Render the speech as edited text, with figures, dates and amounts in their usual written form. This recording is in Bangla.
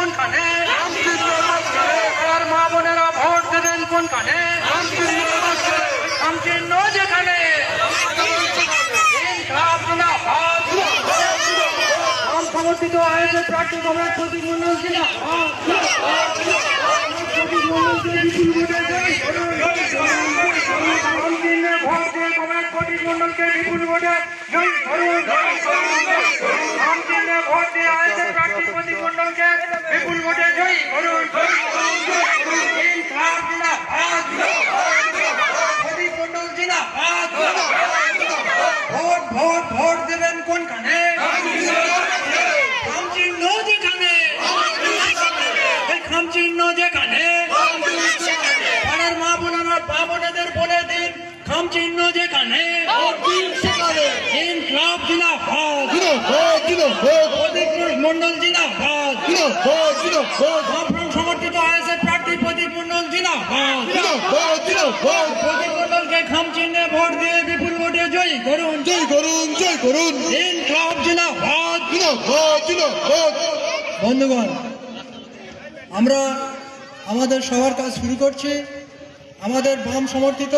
কোনখানে? আর মা বোনেরা ভোট দেবেন কোনখানে? চিহ্ন যেখানে সমর্থিত আয়োজন প্রার্থী কমরেড প্রতীক মন্ডল কিনা ভোট দিয়ে কমরেড প্রতীক মন্ডলকে বিপুল ভোটে জয়ী করুন। ভোট দিয়ে আয়োজন প্রার্থী প্রতীক মন্ডলকে বিপুল ভোটে জয়ী করুন। প্রতীক মন্ডল জিনা ভোট ভোট ভোট দেবেন কোনখানে? চিহ্ন যেখানে চিহ্ন যেখানে পাড়ার মা বোনেরা মা বোনেদের বলে দিন খাম চিহ্ন যেখানে ইনকলাব জিন্দাবাদ প্রতীক মন্ডল জিন্দাবাদ সমর্থিত আইএসএফ প্রার্থী প্রতীক মন্ডল জিন্দাবাদ প্রতীক মন্ডলকে খাম চিহ্নে ভোট দিয়ে বিপুল ভোটে জয়ী করুন ইনকলাব জিন্দাবাদ। বন্ধুগণ, আমরা আমাদের সবার কাজ শুরু করছি। আমাদের বাম সমর্থিত